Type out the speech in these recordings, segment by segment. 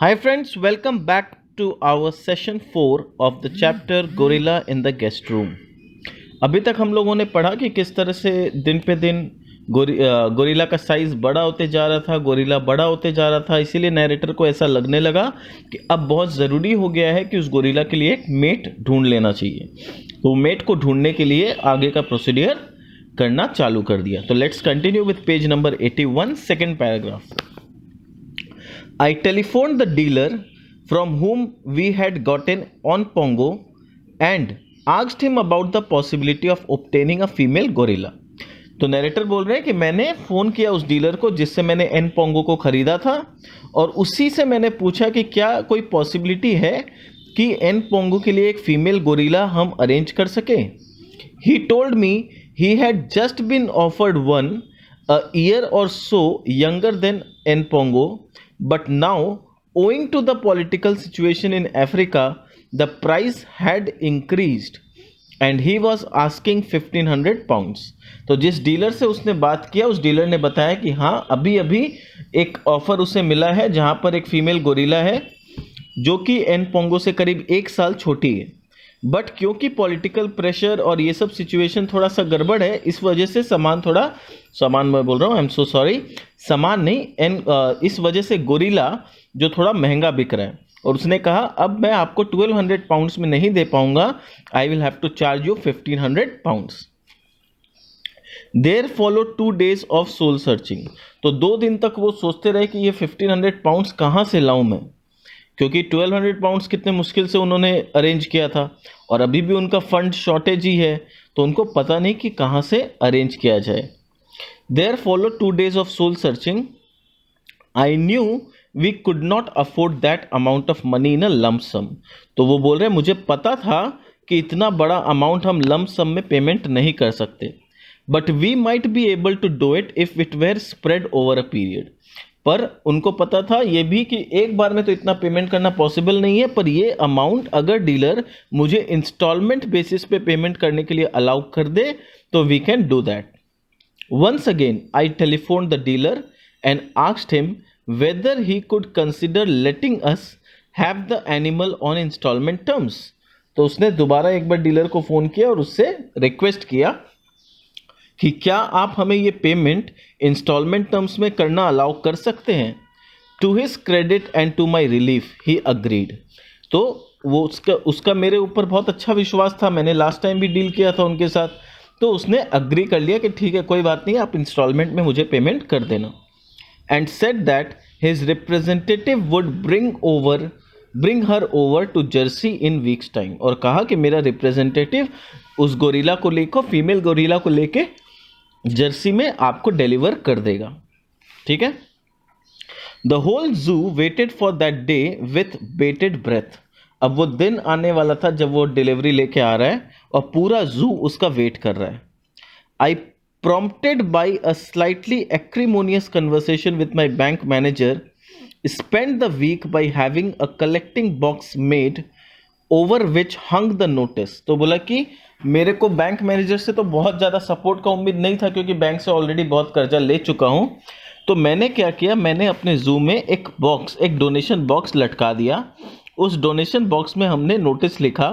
Hi friends, welcome back to our session 4 of the chapter Gorilla in the Guest Room. अभी तक हम लोगों ने पढ़ा कि किस तरह से दिन पे दिन गोरिल्ला का साइज बड़ा होते जा रहा था, गोरिल्ला बड़ा होते जा रहा था। इसीलिए नैरेटर को ऐसा लगने लगा कि अब बहुत ज़रूरी हो गया है कि उस गोरिल्ला के लिए एक मेट ढूंढ लेना चाहिए। तो मेट को ढूंढने के लिए आगे का प्रोसीडियर करना चालू कर दिया। तो let's continue with page number 81, second paragraph. I telephoned the dealer from whom we had gotten on Pongo and asked him about the possibility of obtaining a female gorilla. तो नरेटर बोल रहे हैं कि मैंने फ़ोन किया उस dealer को जिससे मैंने एन पोंगो को ख़रीदा था और उसी से मैंने पूछा कि क्या कोई पॉसिबिलिटी है कि एन पोंगो के लिए एक फ़ीमेल गोरिल्ला हम अरेंज कर सकें। He told me he had just been offered one a year or so younger than N Pongo, but now, owing to the political situation in Africa, the price had increased and he was asking 1500 pounds. तो जिस dealer से उसने बात किया उस dealer ने बताया कि हाँ अभी अभी एक ऑफर उसे मिला है जहाँ पर एक फीमेल गोरिल्ला है जो कि एन पोंगो से करीब 1 साल छोटी है, बट क्योंकि पॉलिटिकल प्रेशर और ये सब सिचुएशन थोड़ा सा गड़बड़ है इस वजह से सामान मैं बोल रहा हूँ, आई एम सो सॉरी, सामान नहीं इस वजह से गोरिल्ला जो थोड़ा महंगा बिक रहा है। और उसने कहा अब मैं आपको 1200 पाउंड्स में नहीं दे पाऊंगा, I will have to charge you 1500 pounds. There follow 2 days of soul searching. तो 2 दिन तक वो सोचते रहे कि ये 1500 पाउंड्स कहाँ से लाऊं मैं, क्योंकि 1200 पाउंड्स कितने मुश्किल से उन्होंने अरेंज किया था और अभी भी उनका फंड शॉर्टेज ही है, तो उनको पता नहीं कि कहाँ से अरेंज किया जाए। There follow 2 days of soul searching. I knew we could not afford that amount of money in a lump sum. तो वो बोल रहे हैं मुझे पता था कि इतना बड़ा अमाउंट हम लम्प सम में पेमेंट नहीं कर सकते, but we might be able to do it if it were spread over a period. पर उनको पता था ये भी कि एक बार में तो इतना पेमेंट करना पॉसिबल नहीं है, पर ये अमाउंट अगर डीलर मुझे इंस्टॉलमेंट बेसिस पे पेमेंट करने के लिए अलाउ कर दे तो we can do that. Once again I telephone the dealer and asked him whether he could consider letting us have the animal on instalment terms. तो उसने दोबारा एक बार डीलर को फ़ोन किया और उससे रिक्वेस्ट किया कि क्या आप हमें ये पेमेंट इंस्टॉलमेंट टर्म्स में करना अलाउ कर सकते हैं। To his credit and to my relief he agreed. तो वो उसका मेरे ऊपर बहुत अच्छा विश्वास था, मैंने लास्ट टाइम भी डील किया था उनके साथ, तो उसने अग्री कर लिया कि ठीक है कोई बात नहीं, आप इंस्टॉलमेंट में मुझे पेमेंट कर देना। And said that his representative would bring her over to Jersey in weeks time. और कहा कि मेरा रिप्रेजेंटेटिव उस गोरिल्ला को लेकर, फीमेल गोरिल्ला को लेके जर्सी में आपको डिलीवर कर देगा। ठीक है। The whole zoo waited for that day with bated breath. अब वो दिन आने वाला था जब वो डिलीवरी लेके आ रहा है और पूरा जू उसका वेट कर रहा है। आई prompted by a slightly acrimonious conversation with my bank manager, spent the week by having a collecting box made over which hung the notice। तो बोला कि मेरे को बैंक मैनेजर से तो बहुत ज़्यादा सपोर्ट का उम्मीद नहीं था क्योंकि बैंक से ऑलरेडी बहुत कर्जा ले चुका हूँ। तो मैंने क्या किया, मैंने अपने जू में एक डोनेशन बॉक्स लटका दिया। उस डोनेशन बॉक्स में हमने नोटिस लिखा,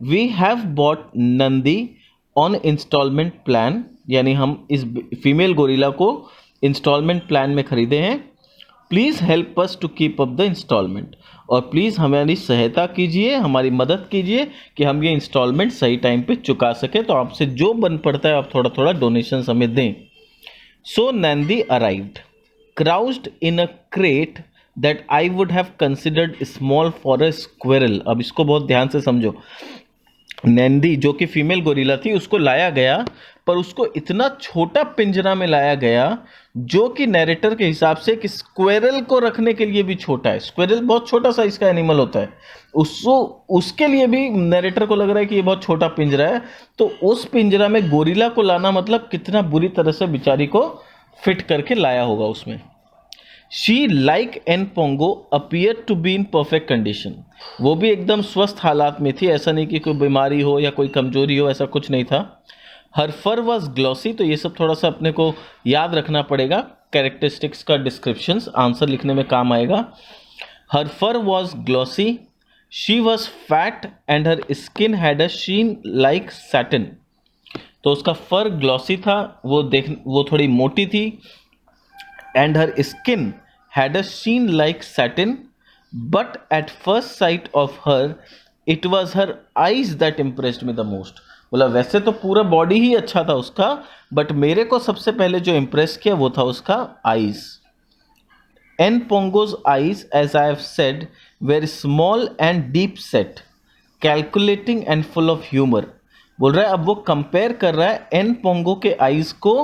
we have bought Nandi on instalment plan, यानी हम इस फीमेल गोरिल्ला को इंस्टॉलमेंट प्लान में खरीदे हैं। Please help us to keep up the instalment. और प्लीज़ हमारी सहायता कीजिए, हमारी मदद कीजिए कि हम ये इंस्टॉलमेंट सही टाइम पे चुका सकें। तो आपसे जो बन पड़ता है आप थोड़ा थोड़ा डोनेशन हमें दें। So Nandi arrived crouched in a crate that I would have considered small for a squirrel. अब इसको बहुत ध्यान से समझो। नंदी जो कि फीमेल गोरिल्ला थी उसको लाया गया, पर उसको इतना छोटा पिंजरा में लाया गया जो कि नैरेटर के हिसाब से कि स्क्वेरल को रखने के लिए भी छोटा है। स्क्वेरल बहुत छोटा साइज का एनिमल होता है, उसके लिए भी नैरेटर को लग रहा है कि ये बहुत छोटा पिंजरा है। तो उस पिंजरा में गोरिल्ला को लाना मतलब कितना बुरी तरह से बेचारी को फिट करके लाया होगा उसमें। She like N'Pongo appear to be in perfect condition. वो भी एकदम स्वस्थ हालात में थी, ऐसा नहीं कि कोई बीमारी हो या कोई कमजोरी हो, ऐसा कुछ नहीं था। हर फर वॉज ग्लॉसी। तो ये सब थोड़ा सा अपने को याद रखना पड़ेगा, कैरेक्टरिस्टिक्स का डिस्क्रिप्शंस आंसर लिखने में काम आएगा। Her fur was glossy, she was fat and her skin had a sheen like satin. तो उसका फर ग्लॉसी था, वो थोड़ी मोटी थी, and her skin had a sheen like satin, but at first sight of her it was her eyes that impressed me the most. बोला वैसे तो पूरा बॉडी ही अच्छा था उसका, बट मेरे को सबसे पहले जो इम्प्रेस किया वो था उसका eyes. An Pongo's eyes, as I have said, were small and deep set, calculating and full of humour. बोल रहा है, अब वो कंपेयर कर रहा है एन पोंगो के आईज को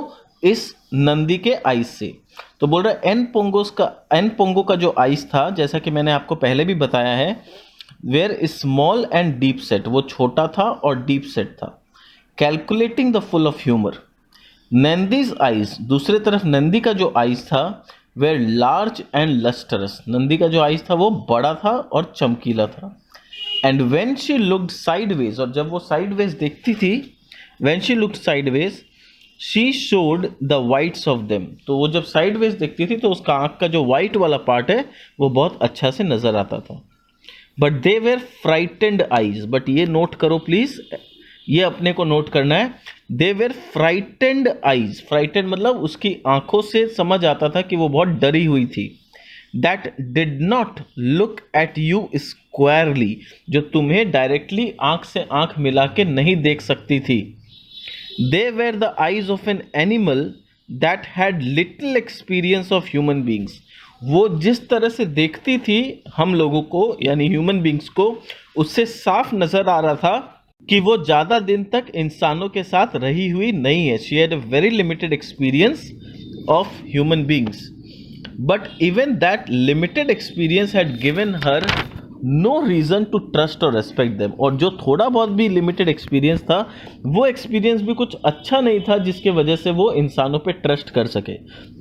इस नंदी के आईज से. तो बोल रहा है एन पोंगो का जो आईज था, जैसा कि मैंने आपको पहले भी बताया है, were small and deep set, वो छोटा था और डीप सेट था. Calculating the full of humour. Nandi's eyes, दूसरे तरफ नंदी का जो आईज था, were large and lustrous, Nandi का जो आईज था वो बड़ा था और चमकीला था. And when she looked sideways, और जब वो साइडवेज देखती थी, when she looked sideways she showed the whites of them. तो वो जब साइडवेज देखती थी तो उसका आंख का जो वाइट वाला पार्ट है वो बहुत अच्छा से नजर आता था. But they were frightened eyes, but ये नोट करो प्लीज, ये अपने को नोट करना है. They were frightened eyes, frightened मतलब उसकी आंखों से समझ आता था कि वो बहुत डरी हुई थी. That did not look at you स्क्वायरली, जो तुम्हें डायरेक्टली आंख से आंख मिला के नहीं देख सकती थी. They were the eyes of an animal that had little experience of human beings. वो जिस तरह से देखती थी हम लोगों को यानी ह्यूमन बींग्स को, उससे साफ नजर आ रहा था कि वो ज़्यादा दिन तक इंसानों के साथ रही हुई नहीं है. She had a very limited experience of human beings, but even that limited experience had given her no reason to trust और रेस्पेक्ट देम. और जो थोड़ा बहुत भी लिमिटेड एक्सपीरियंस था, वो एक्सपीरियंस भी कुछ अच्छा नहीं था जिसके वजह से वो इंसानों पे ट्रस्ट कर सके.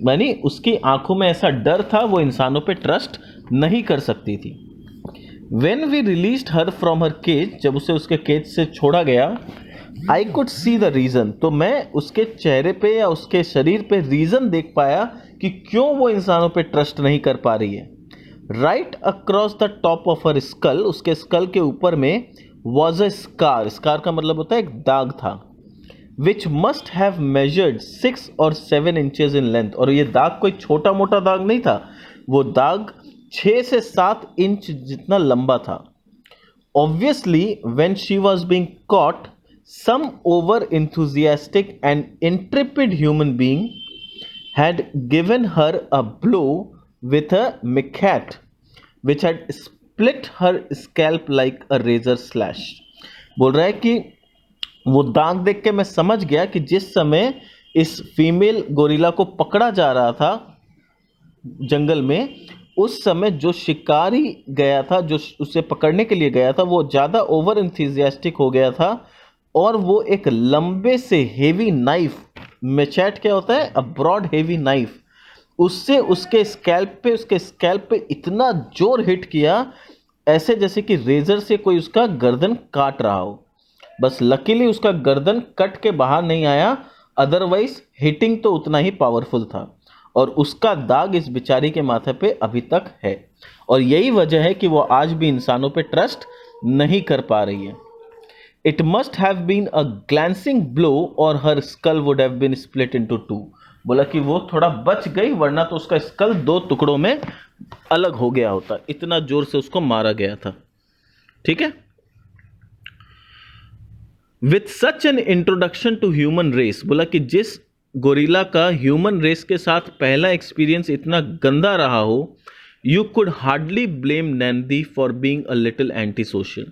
यानी उसकी आंखों में ऐसा डर था, वो इंसानों पे ट्रस्ट नहीं कर सकती थी. When we released her from her cage, जब उसे उसके केज से छोड़ा गया, I could see the reason. तो मैं उसके चेहरे पे या उसके शरीर पे रीज़न देख पाया कि क्यों वो इंसानों पे ट्रस्ट नहीं कर पा रही है. Right across the top of her skull, उसके स्कल के ऊपर में वॉज अ स्कार. स्कार का मतलब होता है एक दाग था. Which must have measured 6 or 7 inches in length. और ये दाग कोई छोटा मोटा दाग नहीं था, वो दाग 6 से 7 इंच जितना लंबा था. Obviously when she was being caught, some over enthusiastic and intrepid human being had given her a blow with a machete which had split her scalp like a razor slash. बोल रहा है कि वो दाग देख के मैं समझ गया कि जिस समय इस फीमेल गोरिल्ला को पकड़ा जा रहा था जंगल में, उस समय जो शिकारी गया था, जो उसे पकड़ने के लिए गया था, वो ज़्यादा ओवर इंथुजियास्टिक हो गया था और वो एक लंबे से हेवी नाइफ, मैचेट क्या होता है, अ ब्रॉड हेवी नाइफ, उससे उसके स्कैल्प पे इतना जोर हिट किया, ऐसे जैसे कि रेजर से कोई उसका गर्दन काट रहा हो. बस लकीली उसका गर्दन कट के बाहर नहीं आया, अदरवाइज हिटिंग तो उतना ही पावरफुल था. और उसका दाग इस बेचारी के माथे पे अभी तक है, और यही वजह है कि वो आज भी इंसानों पे ट्रस्ट नहीं कर पा रही है. It must have been a glancing blow or her skull would have been split into two. बोला कि वो थोड़ा बच गई, वरना तो उसका स्कल 2 टुकड़ों में अलग हो गया होता, इतना जोर से उसको मारा गया था. ठीक है. With such an introduction to human race, बोला कि जिस गोरिल्ला का ह्यूमन रेस के साथ पहला एक्सपीरियंस इतना गंदा रहा हो, you could hardly blame Nandi for being a little anti social.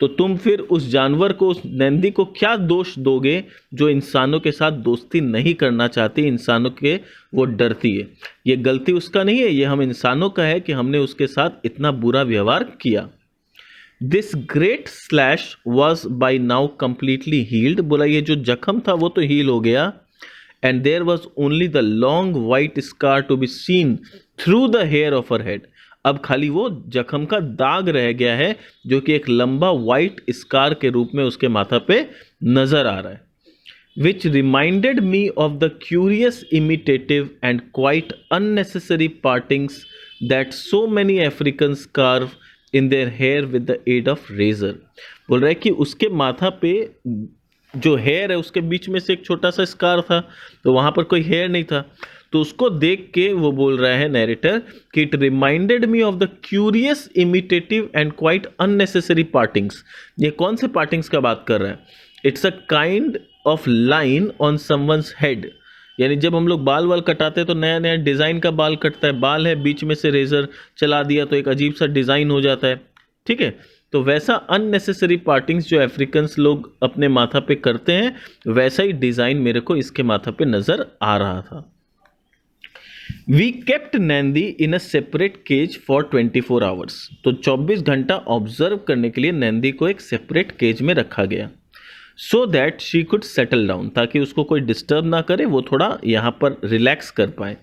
तो तुम फिर उस जानवर को, उस नैंदी को क्या दोष दोगे जो इंसानों के साथ दोस्ती नहीं करना चाहती, इंसानों के वो डरती है. ये गलती उसका नहीं है, ये हम इंसानों का है कि हमने उसके साथ इतना बुरा व्यवहार किया. This great slash was by now completely healed. बोला ये जो जख्म था वो तो हील हो गया. And there was only the long white scar to be seen through the hair of her head. अब खाली वो जख्म का दाग रह गया है, जो कि एक लंबा वाइट स्कार के रूप में उसके माथा पे नजर आ रहा है. Which reminded me of the curious imitative and quite unnecessary partings that so many Africans carve in their hair with the aid of razor. बोल रहा है कि उसके माथा पे जो हेयर है उसके बीच में से एक छोटा सा स्कार था, तो वहां पर कोई हेयर नहीं था। तो उसको देख के वो बोल रहा है नैरेटर कि it reminded me of the curious imitative and quite unnecessary partings. ये कौन से पार्टिंग्स का बात कर रहा है? It's a kind of line on someone's head, यानी जब हम लोग बाल वाल कटाते हैं तो नया नया डिज़ाइन का बाल कटता है, बाल है बीच में से रेजर चला दिया तो एक अजीब सा डिज़ाइन हो जाता है, ठीक है। तो वैसा अननेसेसरी पार्टिंग्स जो अफ्रीकन्स लोग अपने माथा पे करते हैं, वैसा ही डिज़ाइन मेरे को इसके माथा पे नज़र आ रहा था। We kept Nandi in a separate cage for 24 hours. तो 24 घंटा ऑब्जर्व करने के लिए नैंदी को एक सेपरेट केज में रखा गया, so that she could settle down, ताकि उसको कोई डिस्टर्ब ना करे, वो थोड़ा यहाँ पर रिलैक्स कर पाए।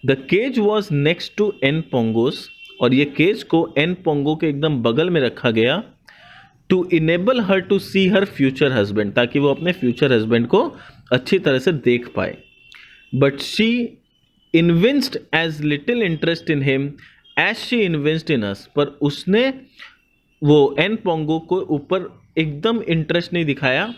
The cage was next to an Pongo's, और ये केज को एन पोंगो के एकदम बगल में रखा गया, to enable her to see her future husband, ताकि वो अपने फ्यूचर हस्बैंड को अच्छी तरह से देख पाए। But she evinced as little interest in him as she evinced in us, पर उसने वो एन पोंगो को ऊपर एकदम इंटरेस्ट नहीं दिखाया,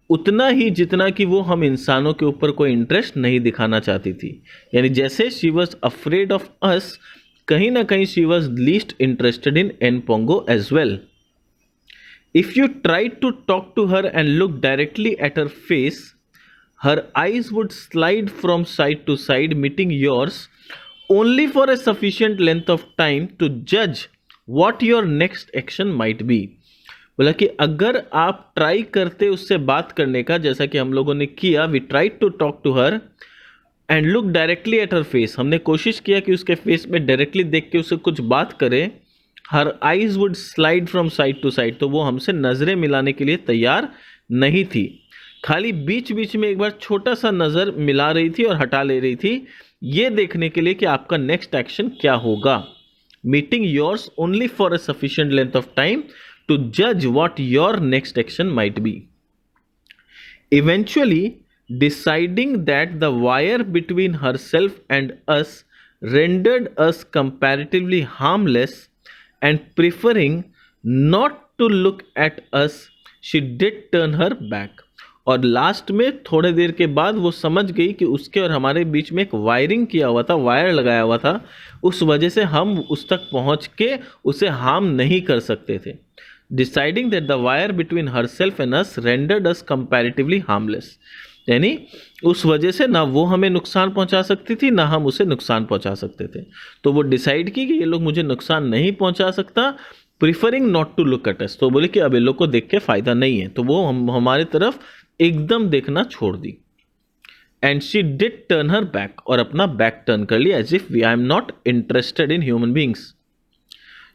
उतना ही जितना कि वो हम इंसानों के ऊपर कोई इंटरेस्ट नहीं दिखाना चाहती थी। यानी जैसे she was afraid of us, कहीं ना कहीं she was least interested in an Pongo as well. If you try to talk to her and look directly at her face, her eyes would slide from side to side meeting yours only for a sufficient length of time to जज what your next action might be. बोला कि अगर आप try करते उससे बात करने का, जैसा कि हम लोगों ने किया, we try to talk to her and look directly at her face, हमने कोशिश किया कि उसके फेस में डायरेक्टली देख के उससे कुछ बात करें, her eyes would slide from side to side, तो वो हमसे नज़रें मिलाने के लिए तैयार नहीं थी, खाली बीच बीच में एक बार छोटा सा नज़र मिला रही थी और हटा ले रही थी, ये देखने के लिए कि आपका नेक्स्ट एक्शन क्या होगा। Meeting yours only for a sufficient length of time to judge what your next action might be. Eventually, deciding that the wire between herself and us rendered us comparatively harmless and preferring not to look at us, she did turn her back. और last में थोड़े देर के बाद वो समझ गई कि उसके और हमारे बीच में एक वायरिंग किया हुआ था, वायर लगाया हुआ था, उस वजह से हम उस तक पहुंच के उसे हार्म नहीं कर सकते थे। Deciding that the wire between herself and us rendered us comparatively harmless, यानी उस वजह से ना वो हमें नुकसान पहुंचा सकती थी ना हम उसे नुकसान पहुंचा सकते थे। तो वो डिसाइड की कि ये लोग मुझे नुकसान नहीं पहुंचा सकता, preferring not to look at us, तो बोले कि अब इन लोग को देख के फायदा नहीं है, तो वो हमारे तरफ एकदम देखना छोड़ दी। And she did turn her back, और अपना बैक टर्न कर लिया, as if I am not interested in human beings.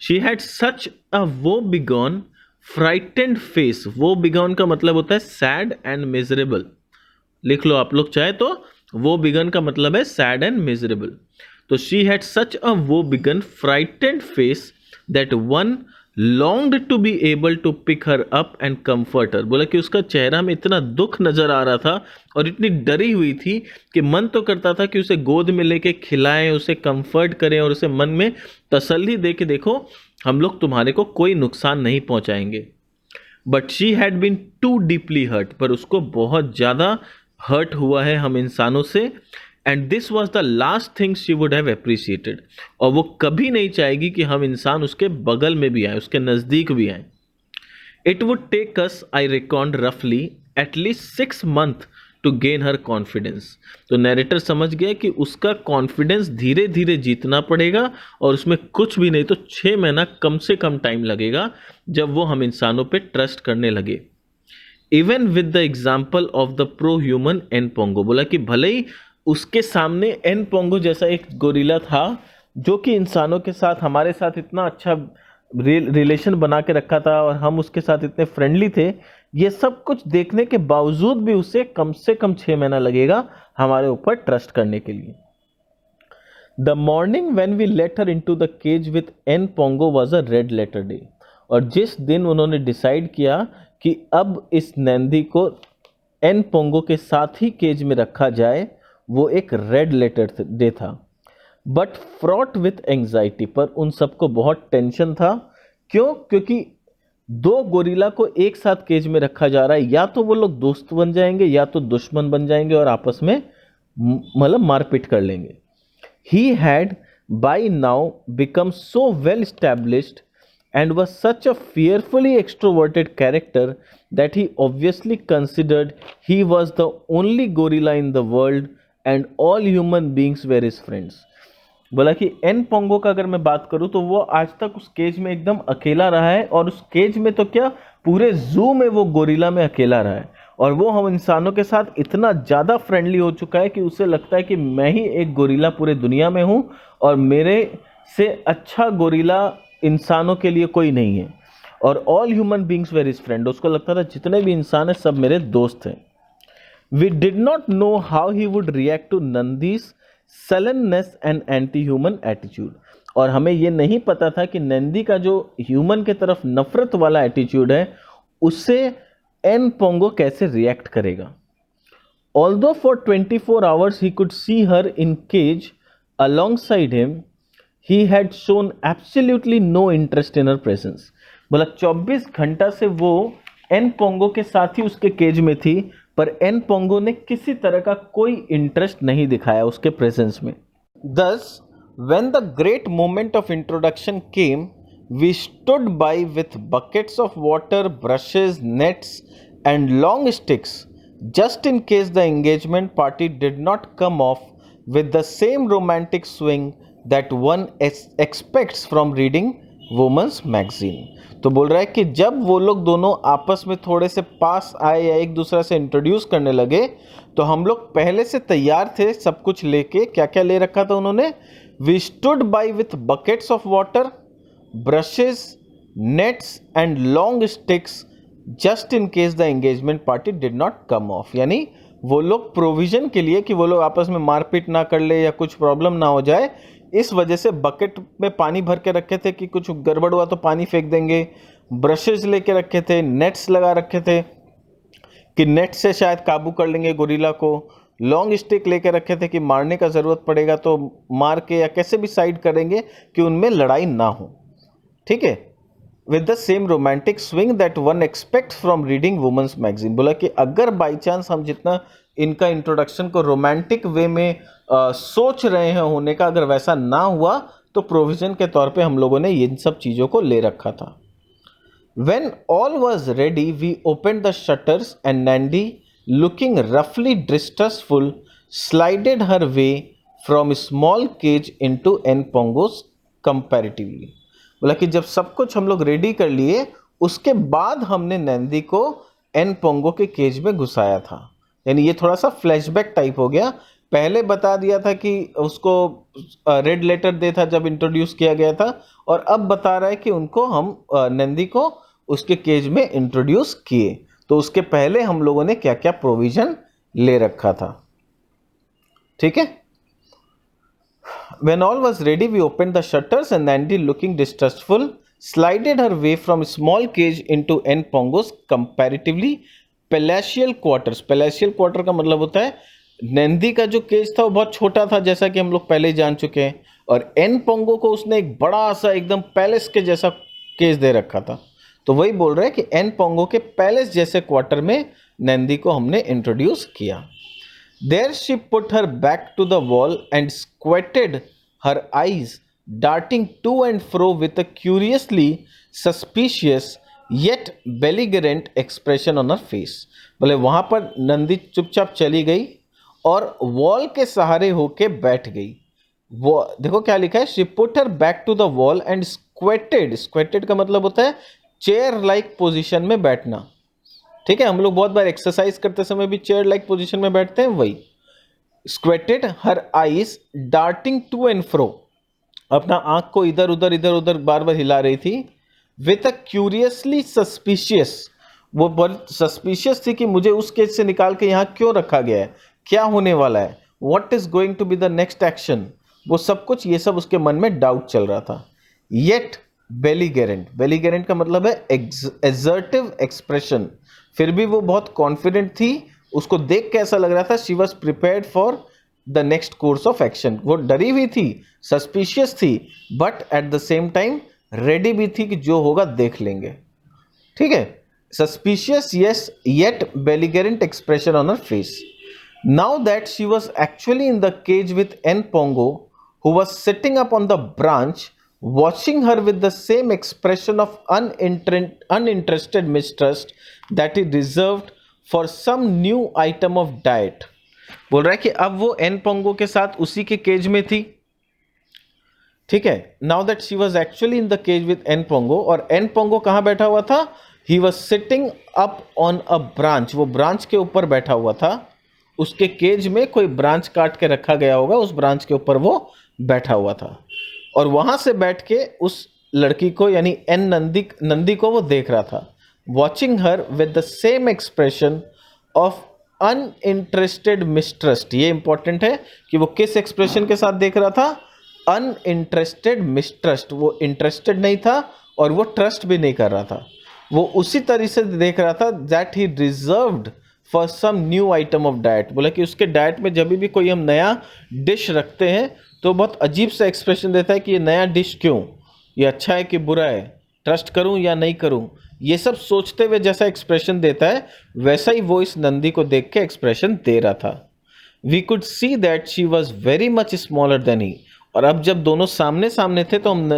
She had such a woebegone frightened face, वो बिगॉन का मतलब होता है सैड एंड मिजरेबल, लिख लो आप लोग चाहे तो, वो बिगन का मतलब है सैड एंड मिजरेबल। तो she had such a woebegone frightened face that one longed to be able to pick her up and comfort her, बोला कि उसका चेहरा में इतना दुख नजर आ रहा था और इतनी डरी हुई थी कि मन तो करता था कि उसे गोद में लेके खिलाएं, उसे कंफर्ट करें और उसे मन में तसल्ली दे के देखो हम लोग तुम्हारे को कोई नुकसान नहीं पहुंचाएंगे। But she had been too deeply hurt, पर उसको बहुत ज़्यादा हर्ट हुआ है हम इंसानों से, and this was the last thing she would have appreciated, और वो कभी नहीं चाहेगी कि हम इंसान उसके बगल में भी आए, उसके नज़दीक भी आए। It would take us, I record रफली, at least 6 months to gain her confidence. तो नैरेटर समझ गया कि उसका कॉन्फिडेंस धीरे धीरे जीतना पड़ेगा, और उसमें कुछ भी नहीं तो 6 महीना कम से कम टाइम लगेगा जब वो हम इंसानों पे ट्रस्ट करने लगे। Even with the example of the pro human N'Pongo, बोला कि भले ही उसके सामने एन पोंगो जैसा एक गोरिल्ला था जो कि इंसानों के साथ, हमारे साथ इतना अच्छा रिलेशन बना के रखा था और हम उसके साथ इतने फ्रेंडली थे, ये सब कुछ देखने के बावजूद भी उसे कम से कम 6 महीना लगेगा हमारे ऊपर ट्रस्ट करने के लिए। The morning when we let her into the cage with N Pongo was a red letter day, और जिस दिन उन्होंने डिसाइड किया कि अब इस नैंदी को एन पोंगो के साथ ही केज में रखा जाए, वो एक रेड लेटर डे था। बट फ्रॉट विथ एंजाइटी, पर उन सबको बहुत टेंशन था। क्यों? क्योंकि दो गोरिल्ला को एक साथ केज में रखा जा रहा है, या तो वो लोग दोस्त बन जाएंगे या तो दुश्मन बन जाएंगे और आपस में मतलब मारपीट कर लेंगे। He had by now become so well established and was such a fearfully extroverted character that he obviously considered he was the only gorilla in the world and all human beings were his friends. बोला कि N Pongo का अगर मैं बात करूं तो वो आज तक उस केज में एकदम अकेला रहा है, और उस केज में तो क्या, पूरे जू में वो गोरिल्ला में अकेला रहा है, और वो हम इंसानों के साथ इतना ज़्यादा फ्रेंडली हो चुका है कि उसे लगता है कि मैं ही एक गोरिल्ला पूरे दुनिया में हूँ और मेरे से अच्छा गोरिल्ला इंसानों के लिए कोई नहीं है। और all human beings were his friend, उसको लगता था जितने भी इंसान हैं सब मेरे दोस्त हैं। We did not know how he would react to Nandi's sullenness and anti human attitude, और हमें ये नहीं पता था कि नंदी का जो ह्यूमन के तरफ नफरत वाला एटीट्यूड है उससे एन पोंगो कैसे रिएक्ट करेगा। Although for 24 hours he could see her in cage alongside him, he had shown absolutely no interest in her presence. बोला 24 घंटा से वो एन पोंगो के साथ ही उसके केज में थी, पर एन पोंगो ने किसी तरह का कोई इंटरेस्ट नहीं दिखाया उसके प्रेजेंस में। Thus, when the great moment of introduction came, we stood by with buckets of water, brushes, nets, and long sticks, just in case the engagement party did not come off with the same romantic swing that one expects from reading women's magazine. तो बोल रहा है कि जब वो लोग दोनों आपस में थोड़े से पास आए या एक दूसरे से इंट्रोड्यूस करने लगे तो हम लोग पहले से तैयार थे सब कुछ लेके। क्या क्या ले रखा था उन्होंने? We stood by with buckets of water, brushes, nets and long sticks just in case the engagement party did not come off. यानी वो लोग प्रोविजन के लिए कि वो लोग आपस में मारपीट ना कर ले या कुछ प्रॉब्लम ना हो जाए, इस वजह से बकेट में पानी भर के रखे थे कि कुछ गड़बड़ हुआ तो पानी फेंक देंगे। ब्रशेस लेके रखे थे, नेट्स लगा रखे थे कि नेट से शायद काबू कर लेंगे गोरिल्ला को। लॉन्ग स्टिक लेके रखे थे कि मारने का ज़रूरत पड़ेगा तो मार के या कैसे भी साइड करेंगे कि उनमें लड़ाई ना हो। ठीक है, with the same romantic swing that one expect from reading women's magazine. बोला कि अगर बाई चांस हम जितना इनका इंट्रोडक्शन को रोमांटिक वे में सोच रहे हैं होने का, अगर वैसा ना हुआ तो प्रोविजन के तौर पे हम लोगों ने इन सब चीज़ों को ले रखा था। When all was ready, we opened the shutters and Nandi, looking roughly distrustful, slided her way from a small cage into N Pongo's comparatively। बोला कि जब सब कुछ हम लोग रेडी कर लिए उसके बाद हमने नंदी को एन पोंगो के केज में घुसाया था। यानी ये थोड़ा सा फ्लैशबैक टाइप हो गया। पहले बता दिया था कि उसको रेड लेटर दे था जब इंट्रोड्यूस किया गया था, और अब बता रहा है कि उनको हम नंदी को उसके केज में इंट्रोड्यूस किए। तो उसके पहले हम लोगों ने क्या क्या प्रोविजन ले रखा था। ठीक है। When all was ready, we opened the shutters and Nandi, looking distrustful, slided her way from a small cage into N Pongo's comparatively palatial quarters। palatial quarter का मतलब होता है नंदी का जो केज था वो बहुत छोटा था, जैसा कि हम लोग पहले ही जान चुके हैं, और एन पोंगो को उसने एक बड़ा सा एकदम पैलेस के जैसा केज दे रखा था। तो वही बोल रहे हैं कि एन पोंगो के पैलेस जैसे क्वार्टर में नंदी को हमने इंट्रोड्यूस किया। There she put her back to the wall and squinted her eyes, darting to and fro with a curiously suspicious yet belligerent expression on her face। बोले वहाँ पर नंदी चुपचाप चली गई और वॉल के सहारे होके बैठ गई। वो देखो क्या लिखा है, she put her back to the wall and squatted। squatted का मतलब होता है चेयर लाइक पोजीशन में बैठना। ठीक है, हम लोग बहुत बार एक्सरसाइज करते समय भी चेयर लाइक पोजीशन में बैठते हैं, वही। Squatted her eyes darting to and fro, अपना आंख को इधर उधर बार बार हिला रही थी। विथ अ क्यूरियसली सस्पिशियस, वो बहुत सस्पिशियस थी कि मुझे उस केज से निकाल के यहाँ क्यों रखा गया है, क्या होने वाला है, what is going to be the next action, वो सब कुछ, ये सब उसके मन में डाउट चल रहा था। येट बेलीगेरेंट, बेलीगेरेंट का मतलब है एजर्टिव एक्सप्रेशन, फिर भी वो बहुत कॉन्फिडेंट थी। उसको देख के ऐसा लग रहा था she was prepared for the next course of action. वो डरी हुई थी, सस्पिशियस थी, but at the same time ready भी थी कि जो होगा देख लेंगे। ठीक है, suspicious yes, yet belligerent expression on her face. Now that she was actually in the cage with N Pongo, who was sitting up on the branch, watching her with the same expression of uninterested mistrust that he reserved for some new item of diet। बोल रहा है कि अब वो N Pongo के साथ उसी के केज में थी। ठीक है, now that she was actually in the cage with N Pongo, और एन पोंगो कहां बैठा हुआ था? He was sitting up on a branch, वो ब्रांच के ऊपर बैठा हुआ था। उसके केज में कोई ब्रांच काट के रखा गया होगा, उस ब्रांच के ऊपर वो बैठा हुआ था, और वहां से बैठ के उस लड़की को यानी एन नंदी को वो देख रहा था। Watching her with the same expression of uninterested mistrust. ये इंपॉर्टेंट है कि वो किस एक्सप्रेशन के साथ देख रहा था? Uninterested mistrust. वो इंटरेस्टेड नहीं था और वो ट्रस्ट भी नहीं कर रहा था। वो उसी तरीके से देख रहा था that he reserved for some new item of diet. बोला कि उसके डाइट में जब भी कोई हम नया डिश रखते हैं तो बहुत अजीब सा एक्सप्रेशन देता है कि ये नया डिश क्यों, ये अच्छा है कि बुरा है, ट्रस्ट करूं या नहीं करूं, ये सब सोचते हुए जैसा एक्सप्रेशन देता है वैसा ही वो इस नंदी को देख के एक्सप्रेशन दे रहा था। We could see that she was very much smaller than he. और अब जब दोनों सामने सामने थे तो हम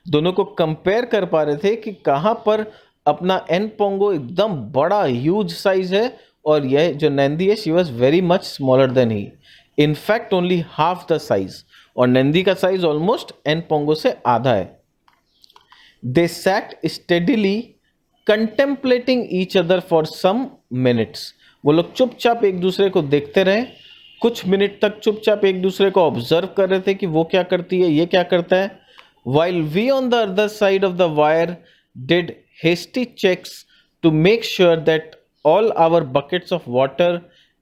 दोनों को कंपेयर कर पा रहे थे कि कहाँ पर अपना एन पोंगो एकदम बड़ा ह्यूज साइज है और यह जो नंदी है she was very much smaller than he, in fact only half the size, और नंदी का साइज ऑलमोस्ट एन पोंगो से आधा है। They sat steadily contemplating each other for some minutes. वो लोग चुपचाप एक दूसरे को देखते रहे, कुछ मिनट तक चुपचाप एक दूसरे को ऑब्जर्व कर रहे थे कि वो क्या करती है, ये क्या करता है। While we on the other side of the wire did hasty checks to make sure that all our buckets of water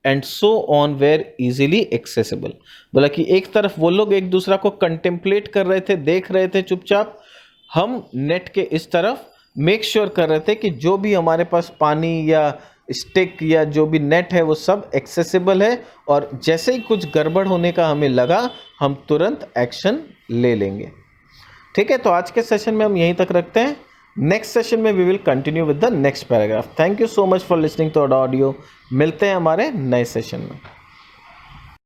and so on were easily accessible। बोला कि एक तरफ वो लोग एक दूसरा को कंटेम्पलेट कर रहे थे, देख रहे थे चुपचाप, हम नेट के इस तरफ मेक श्योर कर रहे थे कि जो भी हमारे पास पानी या स्टिक या जो भी नेट है वो सब एक्सेसिबल है, और जैसे ही कुछ गड़बड़ होने का हमें लगा हम तुरंत एक्शन ले लेंगे। ठीक है, तो आज के सेशन में हम यहीं तक रखते हैं। नेक्स्ट सेशन में we will continue with the next paragraph. Thank you so much for listening to our audio. मिलते हैं हमारे नए सेशन में।